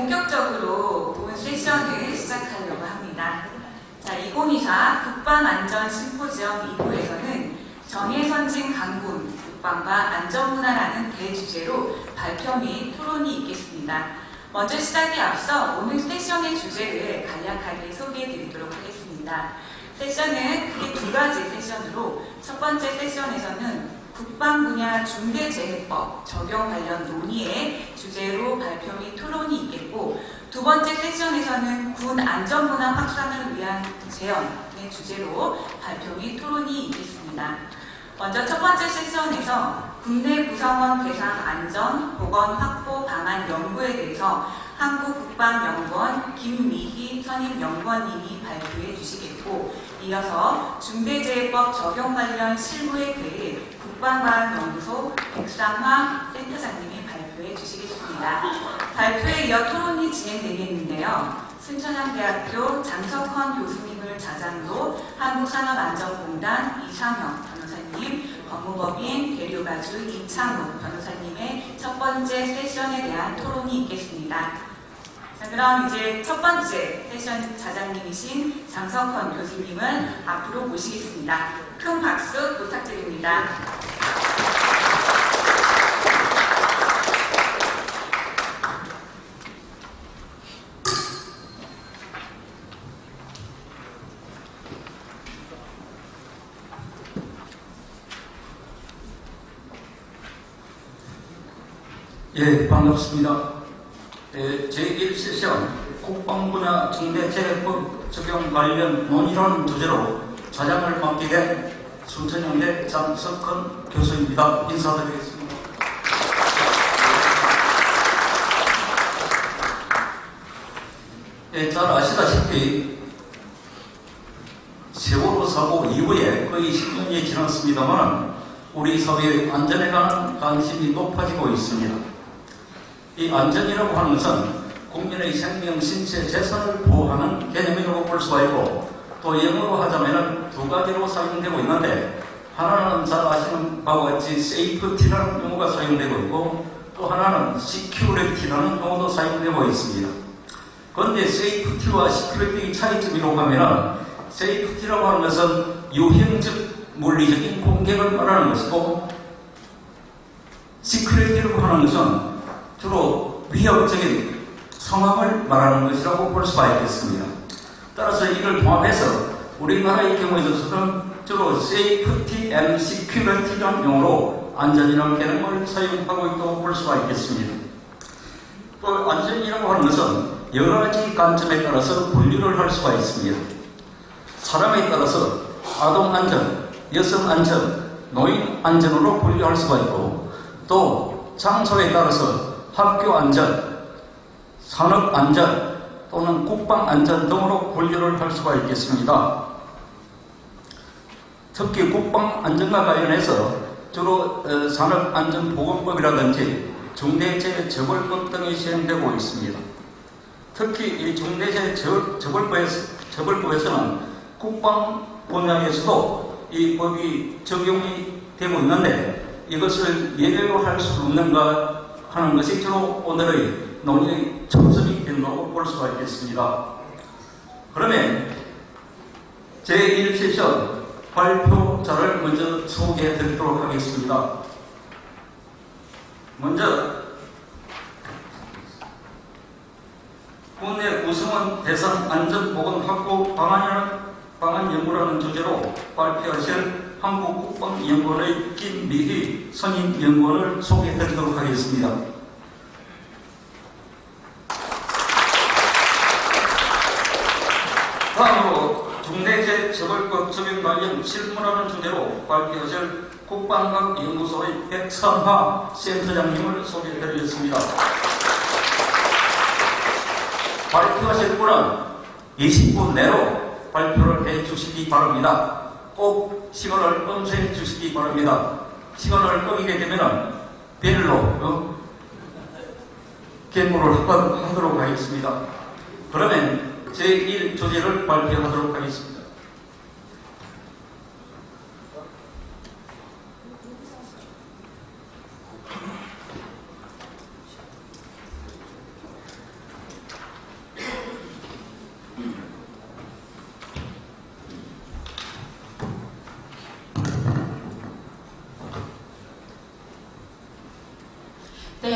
본격적으로 본 세션을 시작하려고 합니다. 자, 2024 국방안전심포지엄 2부에서는 정예선진 강군, 국방과 안전문화라는 대주제로 발표 및 토론이 있겠습니다. 먼저 시작에 앞서 오늘 세션의 주제를 간략하게 소개해 드리도록 하겠습니다. 세션은 크게 두 가지 세션으로 첫 번째 세션에서는 국방 분야 중대재해법 적용 관련 논의의 주제로 발표 및 토론이 있겠고, 두 번째 세션에서는 군 안전문화 확산을 위한 제언의 주제로 발표 및 토론이 있겠습니다. 먼저 첫 번째 세션에서 국내 구성원 대상 안전, 보건 확보 방안 연구에 대해서 한국국방연구원 김미희 선임연구원님이 발표해 주시겠고, 이어서 중대재해법 적용 관련 실무에 대해 국방과학연구소 백상화 센터장님이 발표해 주시겠습니다. 발표에 이어 토론이 진행되겠는데요. 순천향대학교 장석헌 교수님을 자장으로 한국산업안전공단 이상혁 변호사님, 법무법인 대류가주 이창욱 변호사님의 첫 번째 세션에 대한 토론이 있겠습니다. 자, 그럼 이제 첫 번째 세션 자장님이신 장석헌 교수님을 앞으로 모시겠습니다. 큰 박수 부탁드립니다. 예, 반갑습니다. 제1세션 국방분야 중대재해법 적용 관련 논의라는 주제로 자장을 맡게 된 순천향대 장석헌 교수입니다. 인사드리겠습니다. 예, 잘 아시다시피 세월호 사고 이후에 거의 10년이 지났습니다만 우리 사회의 안전에 관한 관심이 높아지고 있습니다. 이 안전이라고 하는 것은 국민의 생명, 신체, 재산을 보호하는 개념이라고 볼 수가 있고, 또 영어로 하자면 두 가지로 사용되고 있는데, 하나는 잘 아시는 바와 같이 세이프티라는 용어가 사용되고 있고, 또 하나는 시큐리티라는 용어도 사용되고 있습니다. 그런데 세이프티와 시큐리티의 차이점이라고 하면, 세이프티라고 하는 것은 유형적 물리적인 공격을 말하는 것이고, 시큐리티라고 하는 것은 주로 위협적인 상황을 말하는 것이라고 볼 수가 있겠습니다. 따라서 이걸 통합해서 우리나라의 경우에 있어서는 주로 Safety and Security라는 용어로 안전이라는 개념을 사용하고 있다고 볼 수가 있겠습니다. 또 안전이라고 하는 것은 여러 가지 관점에 따라서 분류를 할 수가 있습니다. 사람에 따라서 아동 안전, 여성 안전, 노인 안전으로 분류할 수가 있고, 또 장소에 따라서 학교 안전, 산업 안전 또는 국방 안전 등으로 분류를 할 수가 있겠습니다. 특히 국방 안전과 관련해서 주로 산업안전보건법이라든지 중대재해처벌법 등이 시행되고 있습니다. 특히 이 중대재해처벌법에서는 국방 분야에서도 이 법이 적용이 되고 있는데, 이것을 예외로 할 수 없는가 하는 것이 주로 오늘의 논의의 초점이 된다고 볼 수가 있겠습니다. 그러면 제1세션 발표자를 먼저 소개해 드리도록 하겠습니다. 먼저 국내 구성원 대상 안전보건 확보 방안 연구라는 주제로 발표하실 한국국방연구원의 김미희 선임연구원을 소개해 드리도록 하겠습니다. 다음으로 중대재해처벌법 적용 관련 실무라는 주제로 발표하실 국방과학연구소의 백상화 센터장님을 소개해 드리겠습니다. 발표하실 분은 20분 내로 발표를 해 주시기 바랍니다. 꼭 시간을 엄수해 주시기 바랍니다. 시간을 꺼이게 되면 별로 개무를 하도록 하겠습니다. 그러면 제1주제를 발표하도록 하겠습니다.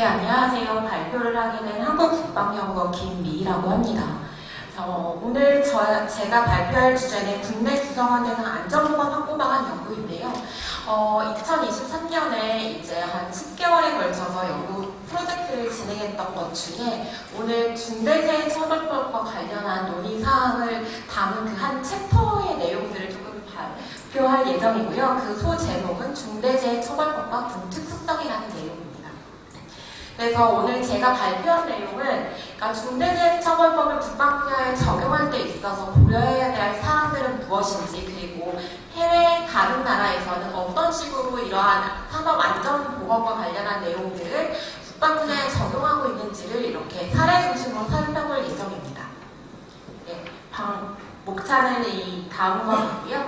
안녕하세요. 발표를 하게 된 한국국방연구원 김미희라고 합니다. 오늘 제가 발표할 주제는 국내 구성원 대상 안전보건 확보 방안 연구인데요. 2023년에 이제 한 10개월에 걸쳐서 연구 프로젝트를 진행했던 것 중에 오늘 중대재해처벌법과 관련한 논의사항을 담은 그 한 챕터의 내용들을 조금 발표할 예정이고요. 그 소제목은 중대재해처벌법과 군특수성이라는 내용입니다. 그래서 오늘 제가 발표한 내용은 그러니까 중대재해처벌법을 국방 분야에 적용할 때 있어서 고려해야 될 사항들은 무엇인지, 그리고 해외 다른 나라에서는 어떤 식으로 이러한 산업안전보건과 관련한 내용들을 국방 분야에 적용하고 있는지를 이렇게 사례 중심으로 살펴볼 예정입니다. 네, 목차는 이 다음과 같고요.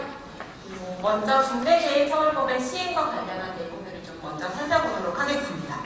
먼저 중대재해처벌법의 시행과 관련한 내용들을 좀 먼저 살펴보도록 하겠습니다.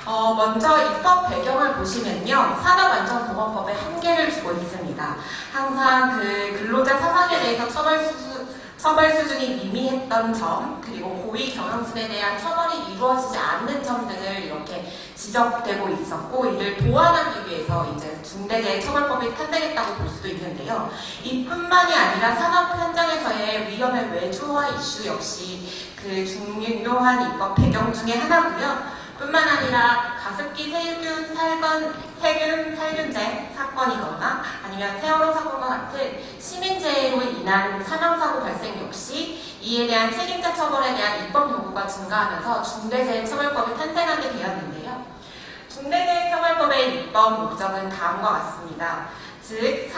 먼저 입법 배경을 보시면요. 산업안전보건법에 한계를 두고 있습니다. 항상 그 근로자 사상에 대해서 처벌 수준이 미미했던 점, 그리고 고위 경영진에 대한 처벌이 이루어지지 않는 점 등을 이렇게 지적되고 있었고, 이를 보완하기 위해서 이제 중대재해처벌법이 탄생했다고 볼 수도 있는데요. 이뿐만이 아니라 산업 현장에서의 위험의 외주화 이슈 역시 그 중요한 입법 배경 중에 하나고요. 뿐만 아니라 가습기 세균 살균제 사건이거나 아니면 세월호 사건과 같은 시민재해로 인한 사망사고 발생 역시 이에 대한 책임자 처벌에 대한 입법 요구가 증가하면서 중대재해처벌법이 탄생하게 되었는데요. 중대재해처벌법의 입법 목적은 다음과 같습니다. 즉,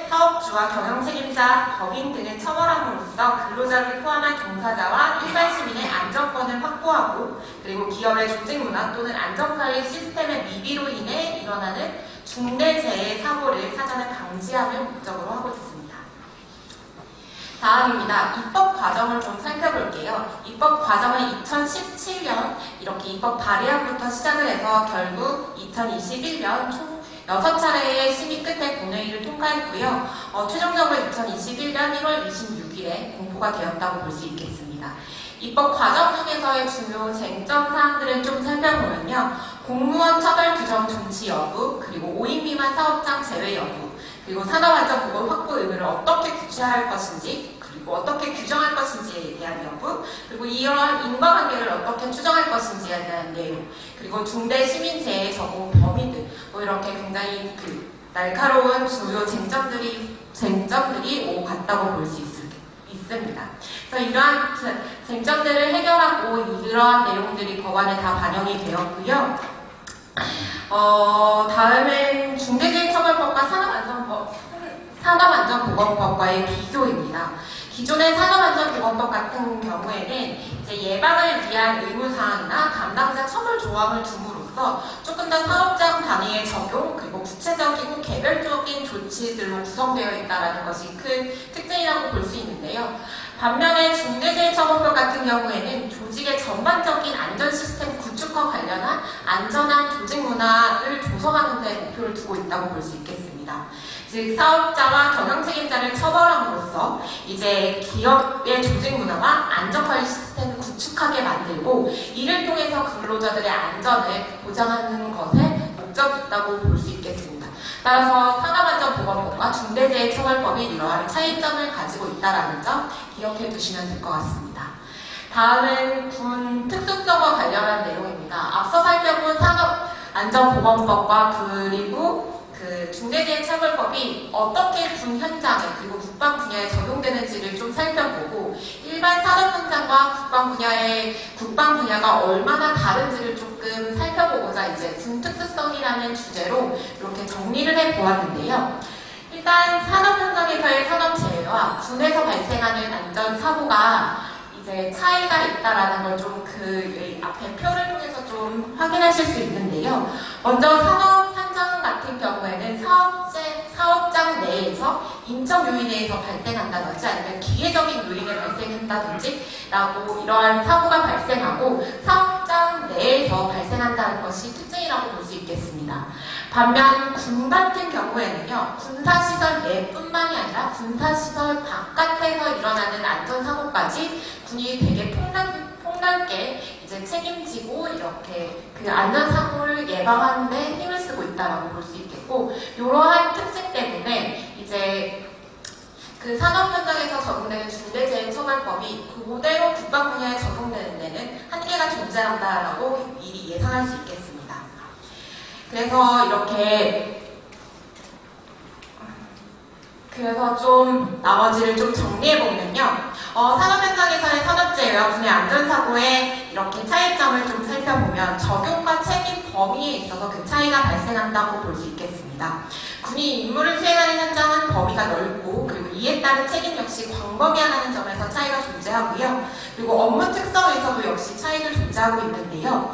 사업주와 경영책임자, 법인 등을 처벌함으로써 근로자를 포함한 종사자와 일반 시민의 안전권을 확보하고, 그리고 기업의 조직문화 또는 안전관리 시스템의 미비로 인해 일어나는 중대재해 사고를 사전에 방지하는 목적으로 하고 있습니다. 다음입니다. 입법 과정을 좀 살펴볼게요. 입법 과정은 2017년 이렇게 입법 발의안부터 시작을 해서 결국 2021년 총 6차례의 심의 끝에 본회의를 통과했고요. 최종적으로 2021년 1월 26일에 공포가 되었다고 볼 수 있겠습니다. 입법 과정 중에서의 주요 쟁점 사항들을 좀 살펴보면요. 공무원 처벌 규정 중치 여부, 그리고 5인 미만 사업장 제외 여부, 그리고 산업안전보건 확보 의무를 어떻게 규제할 것인지, 그리고 어떻게 규정할 것인지에 대한 여부, 그리고 이러한 인과관계를 어떻게 추정할 것인지에 대한 내용, 그리고 중대 시민재해 적용 범위 등 이렇게 굉장히 날카로운 주요 쟁점들이 오고 갔다고 볼 수 있습니다. 그래서 이러한 쟁점들을 해결하고 이러한 내용들이 법안에 다 반영이 되었고요. 다음엔 중대재해처벌법과 산업안전보건법과의 비교입니다. 기존의 산업안전보건법 같은 경우에는 이제 예방을 위한 의무사항이나 담당자 처벌 조항을 줌으로써 조금 더 사업장 단위의 적용, 그리고 구체적이고 개별적인 조치들로 구성되어 있다는 것이 큰 특징이라고 볼 수 있는데요. 반면에 중대재해처벌법 같은 경우에는 조직의 전반적인 안전 시스템 구축과 관련한 안전한 조직 문화를 조성하는 데 목표를 두고 있다고 볼 수 있겠습니다. 즉, 사업자와 경영 책임자를 처벌함으로써 이제 기업의 조직 문화와 안전관리 시스템을 구축하게 만들고, 이를 통해서 근로자들의 안전을 보장하는 것에 목적이 있다고 볼 수 있겠습니다. 따라서 산업안전보건법과 중대재해처벌법이 이러한 차이점을 가지고 있다는 점 기억해 두시면 될 것 같습니다. 다음은 군 특수성과 관련한 내용입니다. 앞서 살펴본 산업안전보건법과 그리고 중대재해처벌법이 어떻게 군 현장에 그리고 국방 분야에 적용되는지를 좀 살펴보고, 일반 산업 현장과 국방 분야가 얼마나 다른지를 조금 살펴보고자 이제 군 특수성이라는 주제로 이렇게 정리를 해보았는데요. 일단 산업 현장에서의 산업재해와 군에서 발생하는 안전사고가 이제 차이가 있다라는 걸 좀 앞에 표를 통해서 좀 확인하실 수 있는데요. 먼저 산업 현장 같은 경우에는 사업장 내에서 인적 요인에서 발생한다든지 아니면 기계적인 요인에 발생한다든지 라고 이러한 사고가 발생하고 사업장 내에서 발생한다는 것이 특징이라고 볼 수 있겠습니다. 반면 군 같은 경우에는요, 군사시설 내뿐만이 아니라 군사시설 바깥에서 일어나는 안전사고까지 군이 되게 폭넓게 이제 책임지고 이렇게 그 안전사고를 예방하는 데 힘을 쓰고 있다라고 볼 수 있겠고, 이러한 특징 때문에 이제 그 산업 현장에서 적용되는 중대재해처벌법이 그대로 국방 분야에 적용되는 데는 한계가 존재한다라고 미리 예상할 수 있겠습니다. 그래서 좀 나머지를 좀 정리해보면요. 산업 현장에서의 산업재해와 분야 안전사고의 이렇게 차이점을 좀 살펴보면 적용과 책임 범위에 있어서 그 차이가 발생한다고 볼 수 있겠습니다. 군이 임무를 수행하는 현장은 범위가 넓고, 그리고 이에 따른 책임 역시 광범위하다는 점에서 차이가 존재하고요. 그리고 업무 특성에서도 역시 차이를 존재하고 있는데요.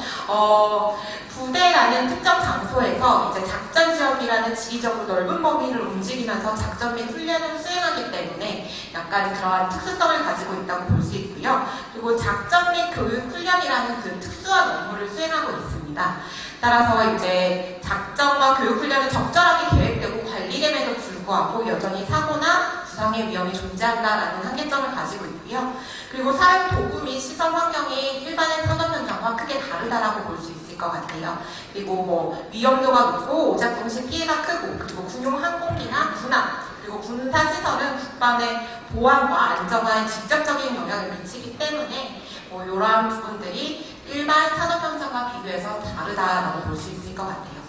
부대라는 특정 장소에서 이제 작전 지역이라는 지리적으로 넓은 범위를 움직이면서 작전 및 훈련을 수행하기 때문에 약간 그러한 특수성을 가지고 있다고 볼 수 있고요. 그리고 작전 및 교육 훈련이라는 그 특수한 업무를 수행하고 있습니다. 따라서 이제 작전과 교육 훈련은 적절하게 계획되고 관리됨에도 불구하고 여전히 사고나 부상의 위험이 존재한다라는 한계점을 가지고 있고요. 그리고 사용 도구 및 시설 환경이 일반의 산업 현장과 크게 다르다라고 볼 수 있을 것 같아요. 그리고 뭐 위험도가 높고 오작동 시 피해가 크고, 그리고 군용 항공기나 군함, 그리고 군사 시설은 국방의 보안과 안정화에 직접적인 영향을 미치기 때문에 이러한 부분들이 일반 산업 현장과 비교해서 다르다라고 볼 수 있을 것 같아요.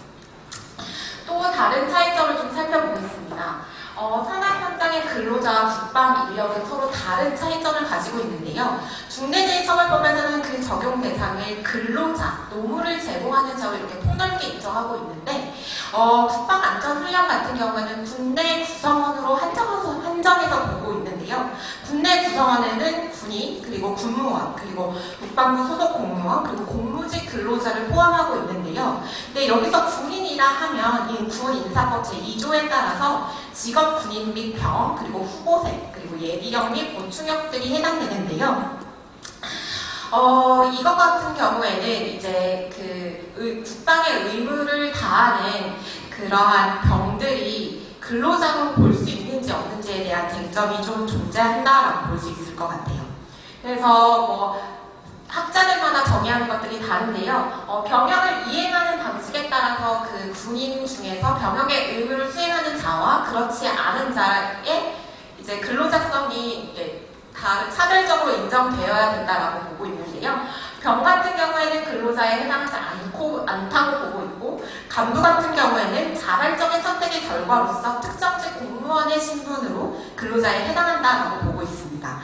또 다른 차이점을 좀 살펴보겠습니다. 산업 현장의 근로자와 국방 인력은 서로 다른 차이점을 가지고 있는데요. 중대재해처벌법에서는 그 적용 대상을 근로자, 노무를 제공하는 점을 이렇게 폭넓게 인정하고 있는데, 국방안전훈련 같은 경우에는 군내 구성원으로 한정해서 보고 있는데요. 군내 구성원에는 군인, 그리고 군무원, 그리고 국방부 소속 공무원, 그리고 공무직 근로자를 포함하고 있는데요. 근데 여기서 군인이라 하면 이 군인사법 제2조에 따라서 직업 군인 및 병, 그리고 후보생, 그리고 예비역 및 보충역들이 해당되는데요. 이것 같은 경우에는 이제 국방의 의무를 다하는 그러한 병들이 근로자로 볼 수 있는지 없는지에 대한 쟁점이 좀 존재한다라고 볼 수 있을 것 같아요. 그래서 학자들마다 정의하는 것들이 다른데요. 병역을 이행하는 방식에 따라서 그 군인 중에서 병역의 의무를 수행하는 자와 그렇지 않은 자의 이제 근로자성이 차별적으로 인정되어야 된다라고 보고 있는데요. 병 같은 경우에는 근로자에 해당하지 않다고 보고 있고, 간부 같은 경우에는 자발적인 선택의 결과로서 특정직 공무원의 신분으로 근로자에 해당한다라고 보고 있습니다.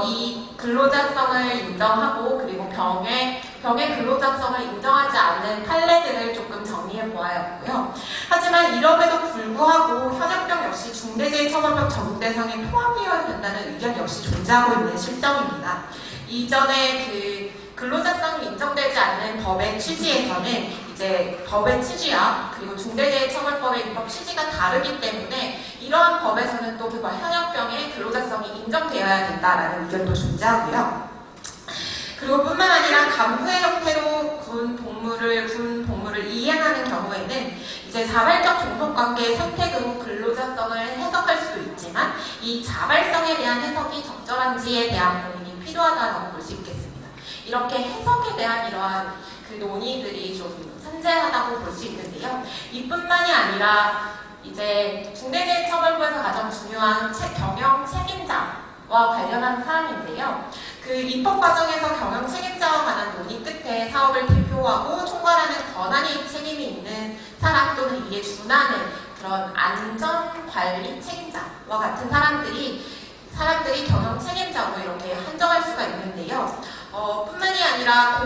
이 근로자성을 인정하고, 그리고 병의 근로자성을 인정하지 않는 판례들을 조금 정리해 보아야겠고요. 하지만 이럼에도 불구하고 현역병 역시 중대재해처벌법 적용 대상에 포함되어야 된다는 의견 역시 존재하고 있는 실정입니다. 이전에 근로자성이 인정되지 않는 법의 취지에서는 이제 법의 취지와 그리고 중대재해처벌법의 입법 취지가 다르기 때문에 이러한 법에서는 또 현역병의 근로자성이 인정되어야 된다라는 의견도 존재하고요. 그리고 뿐만 아니라 간부의 형태로 군 복무를 이행하는 경우에는 이제 자발적 종속관계의 선택으로 근로자성을 해석할 수도 있지만, 이 자발성에 대한 해석이 적절한지에 대한 고민이 필요하다고 볼 수 있겠습니다. 이렇게 해석에 대한 이러한 논의들이 좀 산재하다고 볼 수 있는데요. 이뿐만이 아니라 이제 중대재해처벌법에서 가장 중요한 경영 책임자와 관련한 사항인데요. 입법 과정에서 경영 책임자와 관한 논의 끝에 사업을 대표하고 총괄하는 권한이 책임이 있는 사람, 또는 이에 준하는 그런 안전관리 책임자와 같은 사람들이 경영 책임자로 이렇게 한정할 수가 있는데요. 뿐만이 아니라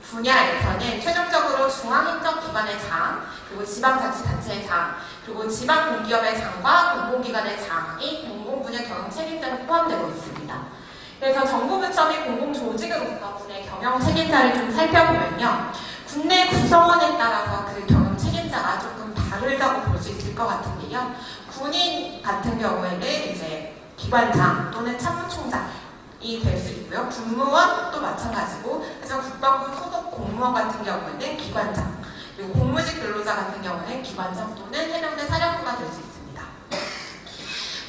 분야에서는 최종적으로 중앙행정기관의 장, 그리고 지방자치단체의 장, 그리고 지방공기업의 장과 공공기관의 장이 공공분야 경영 책임자로 포함되고 있습니다. 그래서 정부부처 및 공공조직으로서 군의 경영 책임자를 좀 살펴보면요. 군내 구성원에 따라서 그 경영 책임자가 조금 다르다고 볼 수 있을 것 같은데요. 군인 같은 경우에는 이제 기관장 또는 참모총장이 될 수 있고요. 군무원도 마찬가지고, 그래서 국방부 소속 공무원 같은 경우에는 기관장, 그리고 공무직 근로자 같은 경우는 기관장 또는 해병대 사령부가 될 수 있습니다.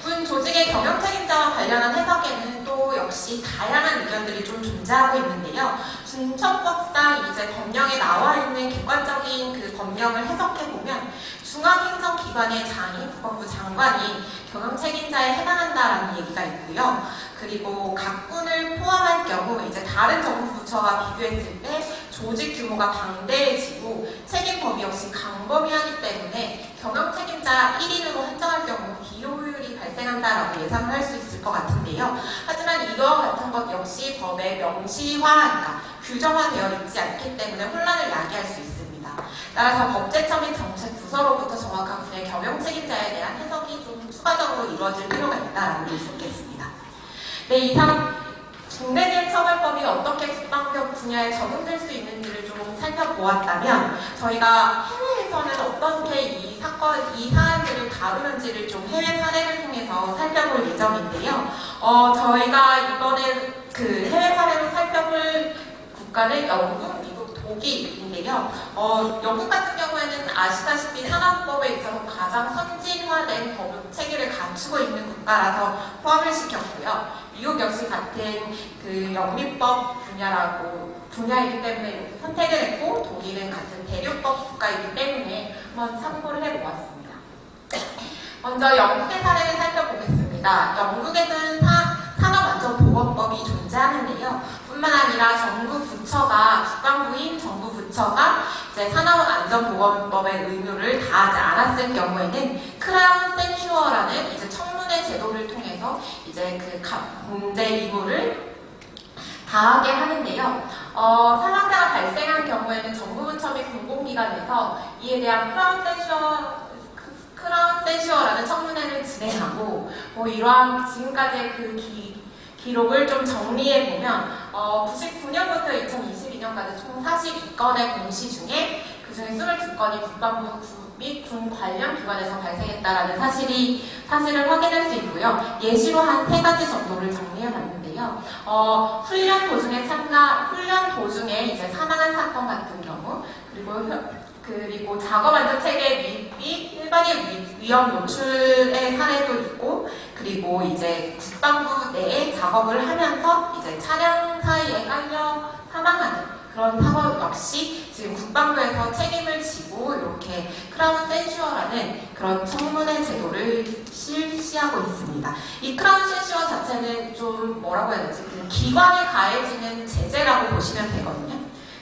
군 조직의 경영 책임자와 관련한 해석에는 또 역시 다양한 의견들이 좀 존재하고 있는데요. 준천법상 이제 법령에 나와 있는 객관적인 그 법령을 해석해 보면 중앙행정기관의 장이 국방부 장관이 경영 책임자에 해당한다라는 얘기가 있고요. 그리고 각 군을 포함할 경우 이제 다른 정부 부처와 비교했을 때 조직 규모가 방대해지고 책임 범위 역시 강범위하기 때문에 경영 책임자 1인으로 한정할 경우 비효율이 발생한다라고 예상을 할 수 있을 것 같은데요. 하지만 이와 같은 것 역시 법에 명시화, 규정화되어 있지 않기 때문에 혼란을 야기할 수 있습니다. 따라서 법제처 및 정책부서로부터 정확한 군의 경영 책임자에 대한 해석이 좀 추가적으로 이루어질 필요가 있다라고 볼 수 있겠습니다. 네, 이상 중대재해처벌법이 어떻게 국방력 분야에 적용될 수 있는지를 좀 살펴보았다면 저희가 해외에서는 어떻게 이 사안들을 다루는지를 좀 해외 사례를 통해서 살펴볼 예정인데요. 저희가 이번에 그 해외 사례를 살펴볼 국가는 영국, 미국, 독일인데요. 영국 같은 경우에는 아시다시피 산업법에 있어서 가장 선진화된 법 체계를 갖추고 있는 국가라서 포함을 시켰고요. 미국 역시 같은 그 영미법 분야이기 때문에 이렇게 선택을 했고, 독일은 같은 대륙법 국가이기 때문에 한번 참고를 해보았습니다. 먼저 영국의 사례를 살펴보겠습니다. 영국에는 산업안전보건법이 존재하는데요. 뿐만 아니라 정부 부처가, 국방부인 정부 부처가 이제 산업안전보건법의 의무를 다하지 않았을 경우에는 크라운 센슈어라는 이제 청문회 제도를 통해서 이제 그 문제 의무를 다하게 하는데요. 사망자가 발생한 경우에는 정부 부처 및 공공기관에서 이에 대한 크라운 센슈어라는 청문회를 진행하고, 이러한 지금까지의 그 기록을 좀 정리해 보면 99년부터 2022년까지 총 42건의 공시 중에 그중에 22건이 국방부 및 군 관련 기관에서 발생했다라는 사실을 확인할 수 있고요. 예시로 한 3가지 정도를 정리해 봤는데요. 훈련 도중에 이제 사망한 사건 같은 경우, 그리고 작업 안전 체계 및 일반인 위험 노출의 사례도 있고, 그리고 이제 국방부 내에 작업을 하면서 이제 차량 사이에 깔려 사망하는 그런 사고 역시 지금 국방부에서 책임을 지고 이렇게 크라운 센슈어라는 그런 청문회 제도를 실시하고 있습니다. 이 크라운 센슈어 자체는 좀 뭐라고 해야 되지? 그 기관에 가해지는 제재라고 보시면 되거든요.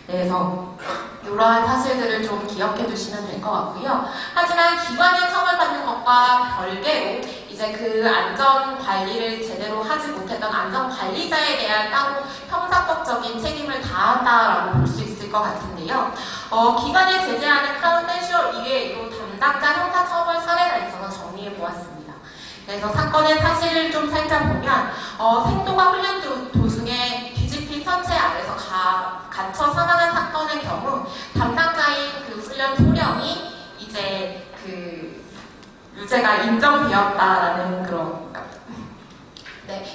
그래서 이러한 사실들을 좀 기억해 두시면 될 것 같고요. 하지만 기관이 처벌받는 것과 별개로 이제 그 안전 관리를 제대로 하지 못했던 안전 관리자에 대한 따로 형사법적인 책임을 다한다라고 볼 수 있을 것 같은데요. 기관이 제재하는 크라운 센슈어 이외에도 담당자 형사처벌 사례가 있어서 정리해 보았습니다. 그래서 사건의 사실을 좀 살펴보면 생도가 훈련 도중에 뒤집힌 선체 아래서 갇혀 사망한 사건의 경우 담당자인 그 훈련 소령이 이제 그 유죄가 인정되었다라는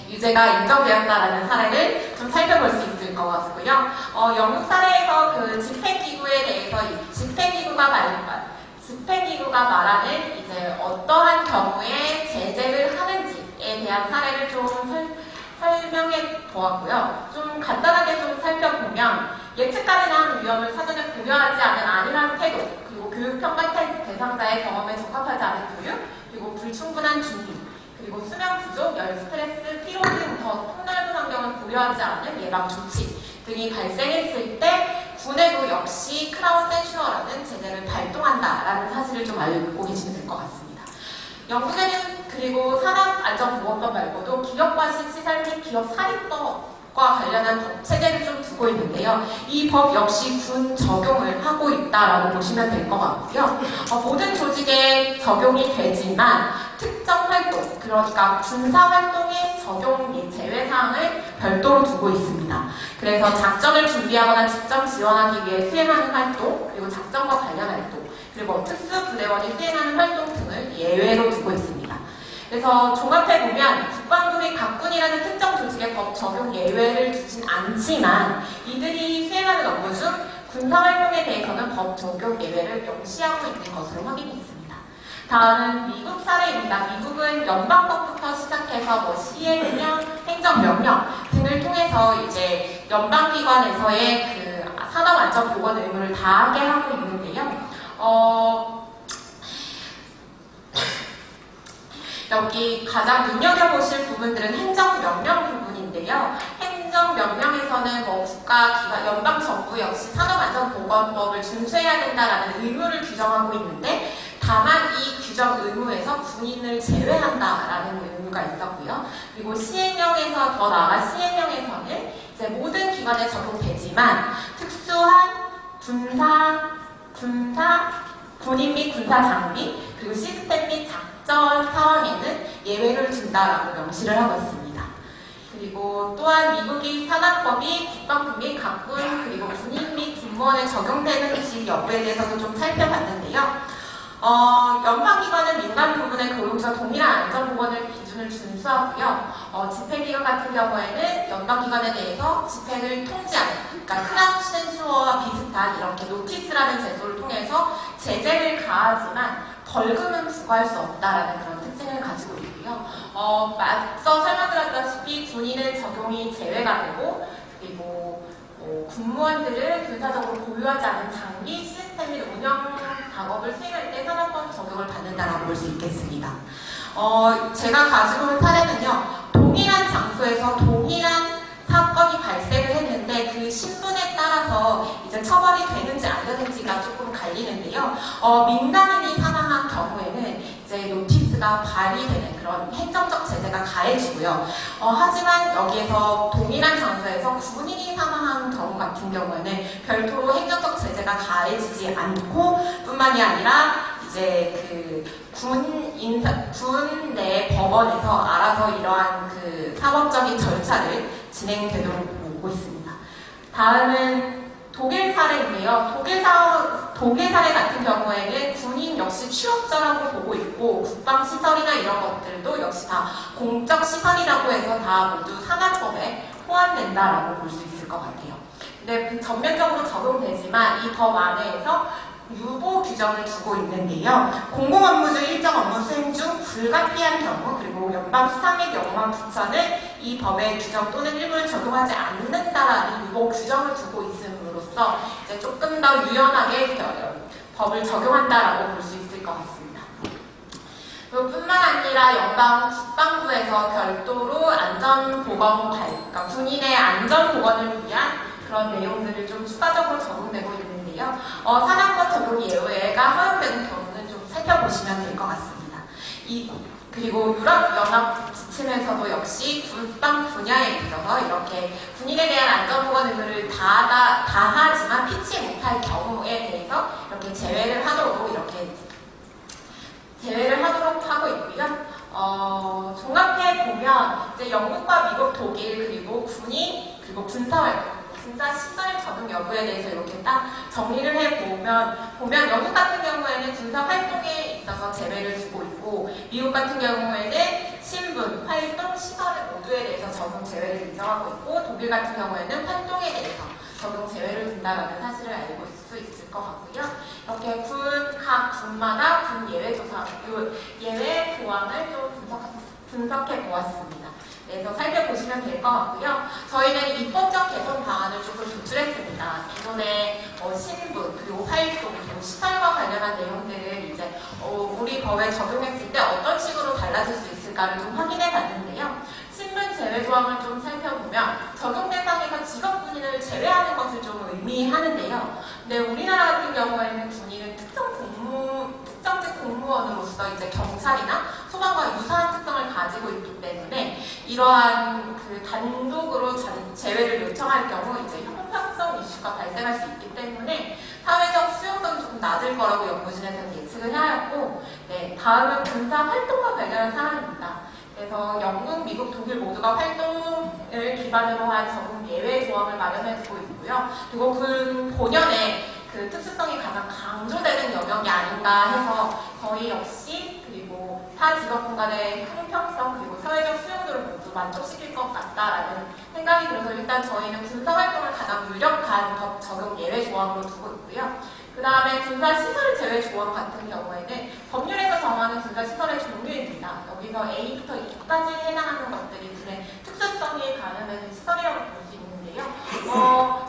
유죄가 인정되었다라는 사례를 좀 살펴볼 수 있을 것 같고요. 영국 사례에서 그 집행기구에 대해서 집행기구가 말하는 이제 어떠한 경우에 제재를 하는지에 대한 사례를 좀 설명해 보았고요. 좀 간단하게 좀 살펴보면 예측 가능한 위험을 사전에 고려하지 않은 안일한 태도, 그리고 교육평가 대상자의 경험에 적합하지 않은 교육, 그리고 불충분한 준비, 그리고 수면 부족, 열, 스트레스, 피로 등 더 폭넓은 환경을 고려하지 않은 예방 조치 등이 발생했을 때 군에도 역시 크라운 센슈어라는 제재를 발동한다라는 사실을 좀 알고 계시면 될 것 같습니다. 영국에는 그리고 산업안전보건법 말고도 기업과실시설 및 기업살인법과 관련한 법 체제를 좀 두고 있는데요. 이 법 역시 군 적용을 하고 있다라고 보시면 될 것 같고요. 모든 조직에 적용이 되지만 특정 활동, 그러니까 군사 활동의 적용 및 제외 사항을 별도로 두고 있습니다. 그래서 작전을 준비하거나 직접 지원하기 위해 수행하는 활동, 그리고 작전과 관련 활동, 그리고 특수부대원이 수행하는 활동 등을 예외로 두고 있습니다. 그래서 종합해보면 국방부 및 각군이라는 특정 조직의 법 적용 예외를 두진 않지만 이들이 수행하는 업무 중 군사활동에 대해서는 법 적용 예외를 명시하고 있는 것으로 확인했습니다. 다음은 미국 사례입니다. 미국은 연방법부터 시작해서 시행령, 행정명령, 등을 통해서 이제 연방기관에서의 그 산업안전보건 의무를 다하게 하고 있는데요. 여기 가장 눈여겨보실 부분들은 행정명령 부분인데요. 행정명령에서는 뭐 국가기관, 연방정부 역시 산업안전보건법을 준수해야 된다라는 의무를 규정하고 있는데, 다만 이 규정 의무에서 군인을 제외한다라는 의무가 있었고요. 그리고 시행령에서 더 나아가 시행령에서는 이제 모든 기관에 적용되지만 특수한 군인 및 군사 장비 그리고 시스템 및 작전 상황에는 예외를 준다라고 명시를 하고 있습니다. 그리고 또한 미국의 산업법이 국방부 및 각군 그리고 군인 및 군무원에 적용되는지 여부에 대해서도 좀 살펴봤는데요. 연방기관은 민간 부분의 고용자 동일한 안전보건을 기준을 준수하고요. 집행기관 같은 경우에는 연방기관에 대해서 집행을 통지하는, 그러니까 크라우센슈어와 비슷한 이렇게 노티스라는 제도를 통해서 제재를 가하지만 벌금은 부과할 수 없다라는 그런 특징을 가지고 있고요. 앞서 설명드렸다시피 군인은 적용이 제외가 되고, 그리고 군무원들은 군사적으로 보유하지 않은 장비, 시스템 및 운영 작업을 수행할 때 산업법 적용을 받는다라고 볼 수 있겠습니다. 제가 가지고 온 사례는요, 동일한 장소에서 동일한 사건이 발생을 했는데 그 신분에 따라서 이제 처벌이 되는지 안 되는지가 조금 갈리는데요. 민간인이 사망한 경우에는 이제 노티스가 발휘되는 그런 행정적 제재가 가해지고요. 하지만 여기에서 동일한 장소에서 군인이 사망한 경우 같은 경우에는 별도로 행정적 제재가 가해지지 않고 뿐만이 아니라 이제 군 내 법원에서 알아서 이러한 그 사법적인 절차를 진행되도록 보고 있습니다. 다음은 독일 사례인데요. 독일 사례 같은 경우에는 군인 역시 취업자라고 보고 있고 국방시설이나 이런 것들도 역시 다 공적 시설이라고 해서 다 모두 산업법에 포함된다라고 볼 수 있을 것 같아요. 근데 전면적으로 적용되지만 이 법 안에서 유보 규정을 두고 있는데요. 공공업무 중 일정 업무 수행 중 불가피한 경우 그리고 연방수사 및 연방부처는 이 법의 규정 또는 일부를 적용하지 않는다라는 유보 규정을 두고 있음으로써 이제 조금 더 유연하게 법을 적용한다라고 볼 수 있을 것 같습니다. 뿐만 아니라 연방 국방부에서 별도로 그러니까 군인의 안전보건을 위한 그런 내용들을 좀 추가적으로 적용되고 있는데요. 산업법 적용 예외가 허용되는 경우는 좀 살펴보시면 될 것 같습니다. 그리고 유럽연합 지침에서도 역시 국방 분야에 있어서 이렇게 군인에 대한 안전보건 의무를 다하지만 피치 못할 경우에 대해서 이렇게 제외를 하도록 하고 있고요. 종합해 보면 이제 영국과 미국, 독일 그리고 군인 그리고 군사 시설 적용 여부에 대해서 이렇게 딱 정리를 해보면 영국 같은 경우에는 군사 활동에 있어서 제외를 두고 있고 미국 같은 경우에는 신분, 활동, 시설 모두에 대해서 적용 제외를 인정하고 있고 독일 같은 경우에는 활동에 대해서 적용 제외를 둔다라는 사실을 알고 있을 수 있을 것 같고요. 이렇게 각 군마다 군 예외 조항을 좀 분석해 보았습니다. 그래서 살펴보시면 될 것 같고요. 저희는 입법적 개선 방안을 조금 도출했습니다. 기존의 신분, 그리고 활동, 그리고 시설과 관련한 내용들을 이제 우리 법에 적용했을 때 어떤 식으로 달라질 수 있을까를 좀 확인해 봤는데요. 신분 제외 조항을 좀 살펴보면 적용 대상에서 직업 군인을 제외하는 것을 좀 의미하는데요. 근데 우리나라 같은 경우에는 군인은 특정직 공무원으로서 이제 경찰이나 소방과 유사한 특성을 가지고 있기 때문에 이러한 단독으로 제외를 요청할 경우 이제 형평성 이슈가 발생할 수 있기 때문에 사회적 수용성이 조금 낮을 거라고 연구진에서는 예측을 하였고, 다음은 군사 활동과 관련한 사항입니다. 그래서 영국, 미국, 독일 모두가 활동을 기반으로 한 적용 예외 조항을 마련해 두고 있고요. 그리고 군 본연의 특수성이 가장 강조되는 영역이 아닌가 해서 저희 역시 그리고 타 직업군 간의 형평성 그리고 사회적 수용도를 모두 만족시킬 것 같다라는 생각이 들어서 일단 저희는 군사활동을 가장 유력한 법 적용 예외 조항으로 두고 있고요. 그 다음에 군사시설 제외 조항 같은 경우에는 법률에서 정하는 군사시설의 종류입니다. 여기서 A부터 E까지 해당하는 것들이 군의 특수성에 가는 시설이라고 볼 수 있는데요.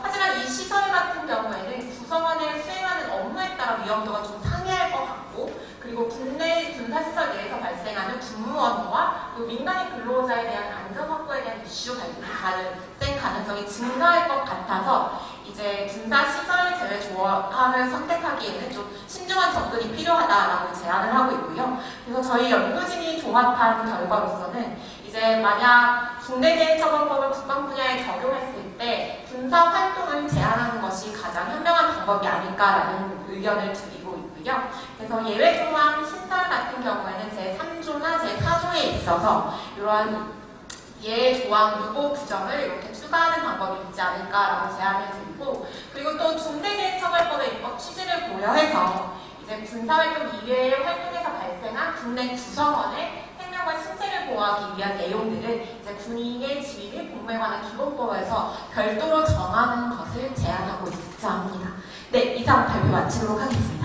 하지만 이 시설 같은 경우에는 구성원의 수행하는 업무에 따라 위험도가 좀 상이할 것 같고, 그리고 국내 군사시설 내에서 발생하는 군무원과 민간인 근로자에 대한 안전 확보에 대한 이슈 발생 가능성이 증가할 것 같아서 이제 군사시설 제외 조항을 선택하기에는 좀 신중한 접근이 필요하다라고 제안을 하고 있고요. 그래서 저희 연구진이 조합한 결과로서는 이제 만약 국내재해처벌법을 국방 분야에 적용했을 때 군사 활동을 제한하는 것이 가장 현명한 방법이 아닐까라는 의견을 드리고 있고요. 그래서 예외 조항 신설 같은 경우에는 제3조나 제4조에 있어서 이러한 예외 조항 유보 규정을 이렇게 추가하는 방법이 있지 않을까라고 제안을 드리고, 그리고 또 중대재해처벌법의 입법 취지를 고려해서 이제 군사활동 이외의 활동에서 발생한 국내 구성원의 생명과 신체를 보호하기 위한 내용들을 이제 군인의 지위 및 복무에 관한 기본법에서 별도로 정하는 것을 제안하고 있습니다. 네, 이상 발표 마치도록 하겠습니다.